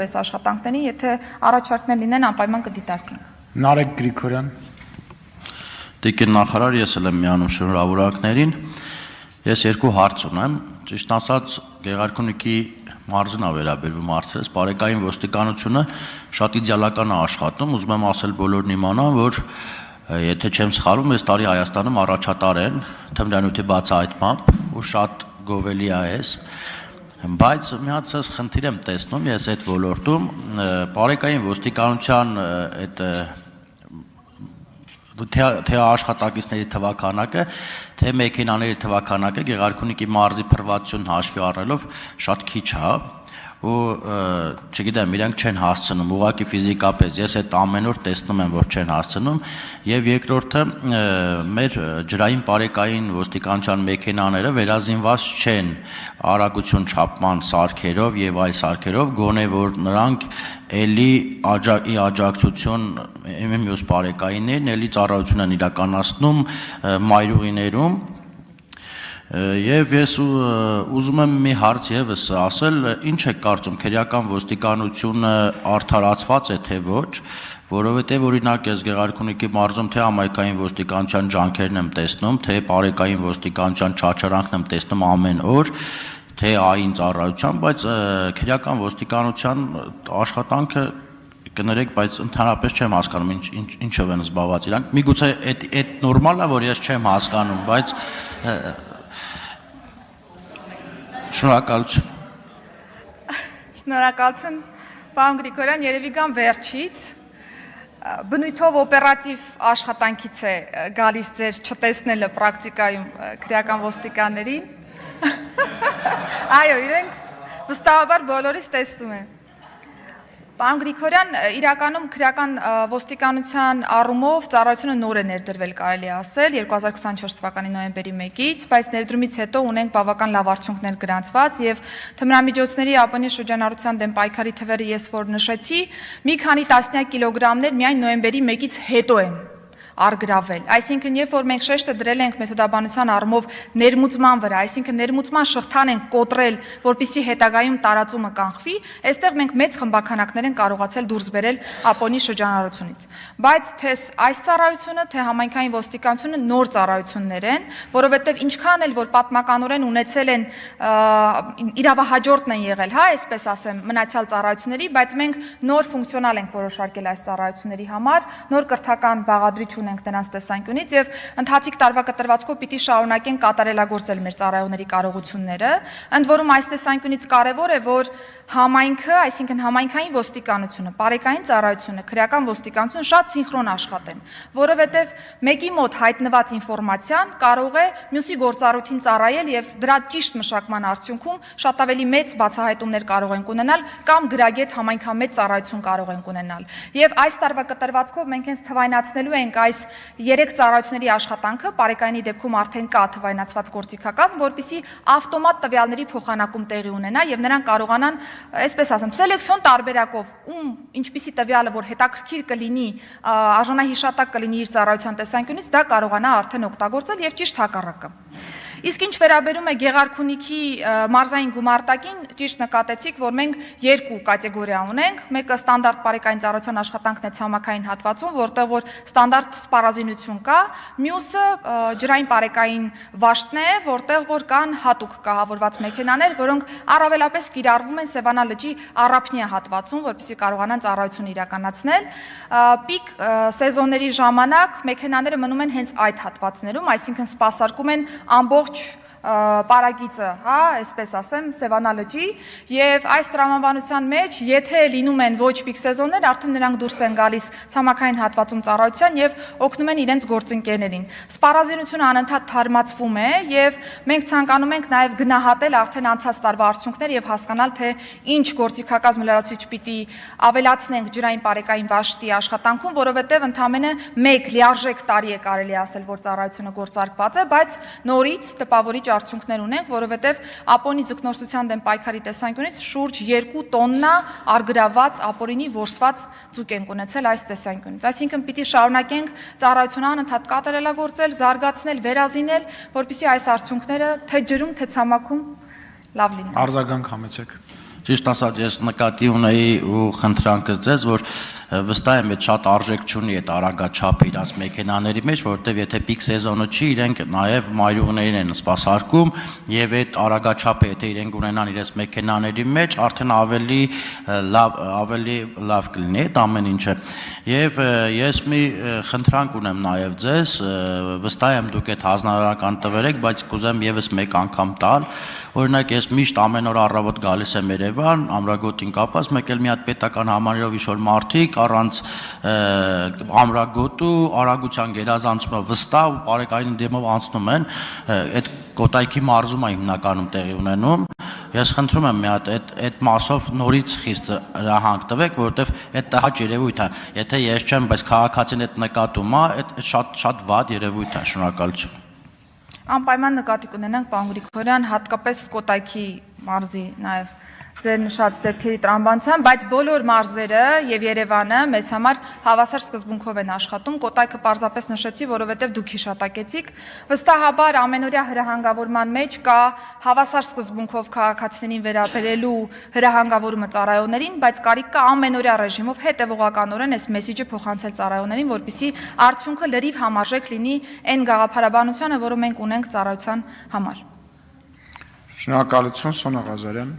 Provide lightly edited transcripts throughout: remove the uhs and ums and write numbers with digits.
այս աշխատանքներին, եթե առաջարկներ լինեն, անպայման կդիտարկենք։ Նարեկ Գրիգորյան։ Տիկին նախարար, ես էլ եմ միանում շնորհավորանքներին։ Ես երկու հարց ունեմ, ճիշտ ասած, Գեղարքունիքի մարզին է վերաբերվում հարցերս, բարեկային ոստիկանությունը շատ իդեալական է աշխատում, ուզում եմ ասել բոլորն իմանան, որ եթե չեմ սխալվում, այս տարի Հայաստանում առաջատար են թմրանյութի բացահայտմամբ ու շատ գովելի է այս, բայց մի հատ ես խնդիր եմ տեսնում ես այդ ոլորտում, բարեկային ոստիկանության այդ թե աշխատակիցների թվաքանակը, թե մեքենաների թվաքանակը Գեղարքունիքի մարզի փրվածություն հաշվի առնելով շատ քիչ է ու չգիտեմ, իրենք չեն հասցնում, ուղղակի ֆիզիկապես ես այդ ամեն օր տեսնում եմ, որ չեն հասցնում եւ երկրորդը մեր ջրային բարեկային ոստիկանության մեքենաները վերազինված չեն արագություն չափման սարքերով եւ այլ սարքերով, գոնե որ նրանք էլի աջակցություն մյուս բարեկայիններն էլի ծառայություն են իրականացնում մայրուղիներում Եվ ես ուզում եմ մի հարց եւս ասել, ինչ է կարծում քրեական ոստիկանությունը արդարացված է թե ոչ, որովհետեւ օրինակ ես Գեղարքունիքի մարզում թե համայնքային ոստիկանության ջանքերն եմ տեսնում, թե բարեկային ոստիկանության չարչարանքն եմ տեսնում ամեն օր, թե այն ծառայության, բայց քրեական ոստիկանության աշխատանքը կներեք, բայց ընդհանրապես չեմ հասկանում ինչով են զբաղված իրանք։ Միգուցե այդ նորմալ է, որ ես չեմ հասկանում, բայց Շնորհակալություն։ Շնորհակալություն, պարոն Գրիգորյան, երևի գամ վերջից։ Բնույթով օպերատիվ աշխատանքից է գալիս ձեր չտեսնելը պրակտիկայում քրեական ոստիկաններին։ Այո, իրենք վստահաբար բոլորից տեսնում են։ Պարոն Գրիգորյան, իրականում քրեական ոստիկանության առումով ծառայությունը նոր է ներդրվել, կարելի է ասել, 2024 թվականի նոյեմբերի 1-ից, բայց ներդրումից հետո ունենք բավական լավ արդյունքներ գրանցված եւ թմրամիջոցների ԱՊՆ շրջանառության դեմ պայքարի թվերը ես որ նշեցի, մի քանի տասնյակ կիլոգրամներ միայն նոյեմբերի 1-ից հետո են արգրավել, այսինքն երբ որ մենք շեշտը դրել ենք մեթոդաբանության առումով ներմուծման վրա, այսինքն ներմուծման շղթան ենք կոտրել, որպեսզի հետագայում տարածումը կանխվի, այստեղ մենք մեծ խմբականակներ են կարողացել դուրս բերել ԱՊՕ-ի շրջանառությունից։ Բայց թե այս ծառայությունը, թե համայնքային ոստիկանությունը նոր ծառայություններ են, որովհետև ինչքան էլ որ պատմականորեն ունեցել են իրավահաջորդն են եղել, հա, այսպես ասեմ, մնացյալ ծառայությունների, բայց մենք նոր ֆունկցիոնալ ենք որոշարկել այս ծառայությունների համար, նոր կրթական բաղադրիչ ունենք նրանց տեսանկյունից եւ ընթացիկ տարվա կտրվածքով պիտի շարունակենք կատարելագործել մեր ծառայողների կարողությունները, ընդ որում այս տեսանկյունից կարեւոր է, որ համայնքը, այսինքն համայնքային ոստիկանությունը, բարեկային ծառայությունը, քրեական ոստիկանությունը շատ սինխրոն աշխատեն, որովհետև մեկի մոտ հայտնված ինֆորմացիան կարող է մյուսի գործառույթին ծառայել եւ դրա ճիշտ մշակման արդյունքում շատ ավելի մեծ բացահայտումներ կարող ենք ունենալ կամ գրագետ համայնքամեծ ծառայություն կարող ենք ունենալ։ Եվ այս տարվա կտրվածքով մենք հենց թվայնացնելու ենք այս 3 ծառայությունների աշխատանքը, բարեկայինի դեպքում արդեն կա թվայնացված գործիքակազմ, որպեսզի ավտոմատ տվյալների փոխանակում տեղի ունենա եւ նրանք կարողանան այսպես ասեմ, սելեկցիոն տարբերակով ինչպիսի տվյալը, որ հետաքրքիր կլինի, արժանահիշատակ կլինի իր ծառայության տեսանկյունից, դա կարողանա արդեն օգտագործել եւ ճիշտ հակառակը։ Իսկ ինչ վերաբերում է Գեղարքունիքի մարզային գումարտակին, ճիշտ նկատեցիք, որ մենք 2 կատեգորիա ունենք, մեկը ստանդարտ բարեկային ծառայության աշխատանքն է ցամաքային հատվածում, որտեղ որ ստանդարտ սպառազինություն կա, մյուսը ջրային բարեկային վաշտն է, որտեղ որ կան հատուկ կահավորված մեքենաներ, որոնք առավելապես կիրառվում են Սևանա լճի Առափնյա հատվածում, որպեսզի կարողանան ծառայություն իրականացնել։ Պիկ սեզոնների ժամանակ մեքենաները մնում են հենց այդ հատվածներում, այսինքն սպասարկում են ամբողջ պարագիծը, հա, այսպես ասեմ, Սևանա լճի եւ այս տրամաբանության մեջ, եթե լինում են ոչ պիկ սեզոններ, արդեն նրանք դուրս են գալիս ցամաքային հատվածում ծառայության եւ օգնում են իրենց գործընկերներին։ Սպառազինությունը անընդհատ թարմացվում է եւ մենք ցանկանում ենք նաեւ գնահատել արդեն անցած տարվա արդյունքներ եւ հասկանալ թե ինչ գործիքակազմ լրացուցիչ պիտի ավելացնենք ջրային բարեկային վաշտի աշխատանքում, որովհետեւ ընդամենը 1 լիարժեք տարի է կարելի ասել, որ ծառայությունը գործարկված է, բայց նորից տպավորիչ արդյունքներ ունենք, որովհետև ապոնի ձկնորսության դեմ պայքարի տեսանկյունից շուրջ 2 տոննա արգրաված ապորինի որսված ձուկ ենք ունեցել այս տեսանկյունից։ Այսինքն պիտի շարունակենք ծառայությունը անընդհատ կատարելագործել, զարգացնել, վերազինել, որպեսզի այս արդյունքները թե ջրում, թե ցամաքում լավ լինեն։ Արձագանք համեցեք։ Ճիշտ ասած, ես նկատի ունեի ու խնդրանքս ձեզ, որ վստահ եմ, այդ շատ արժեք չունի այդ արագաչափը իրանց մեքենաների մեջ, որովհետև եթե պիկ սեզոնը չի, իրենք նաև մայրուղներին են սպասարկում եւ այդ արագաչափը եթե իրենք ունենան իրենց մեքենաների մեջ, արդեն ավելի լավ կլինի այդ ամեն ինչը։ Եվ ես մի խնդրանք ունեմ նաև ձեզ, վստահ եմ դուք այդ հանրարական տվեր եք, բայց կուզեմ եւս մեկ անգամ տալ։ Օրինակ ես միշտ ամեն օր առավոտ գալիս եմ Երևան, ամրագոտին կապած, մեկ էլ մի հատ պետական համալիրով իշոր մարդիկ առանց ամրագոտու արագության գերազանցումը վստահ ու բարեկային դեմով անցնում են, այդ Կոտայքի մարզում է հիմնականում տեղի ունենում։ Ես խնդրում եմ մի հատ այդ մասով նորից խիստ հրահանգ տվեք, որովհետև այդ տհաճ երևույթ է։ Եթե ես չեմ, բայց քաղաքացին այդ նկատում է, այդ շատ վատ երևույթ է, շնորհակալություն։ Անպայման նկատի կունենանք, պարոն Գրիգորյան, հատկապես Կոտայքի մարզի նաև ձեր նշած դեպքերի տրամաբանության, բայց բոլոր մարզերը եւ Երևանը մեզ համար հավասար սկզբունքով են աշխատում։ Կոտայքը պարզապես նշեցի, որովհետեւ դուք հիշատակեցիք։ Վստահաբար ամենօրյա հրահանգավորման մեջ կա հավասար սկզբունքով քաղաքացիներին վերաբերելու հրահանգավորումը ծառայողներին, բայց կարիք կա ամենօրյա ռեժիմով հետևողականորեն այս մեսիջը փոխանցել ծառայողներին, որպեսզի արդյունքը լրիվ համարժեք լինի այն գաղափարաբանությանը, որը մենք ունենք ծառայության համար։ Շնորհակալություն, Սոնա Ղազարյան։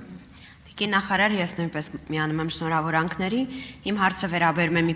Նախարար, ես նույնպես միանում եմ շնորհավորանքների։ Իմ հարցը վերաբերում է մի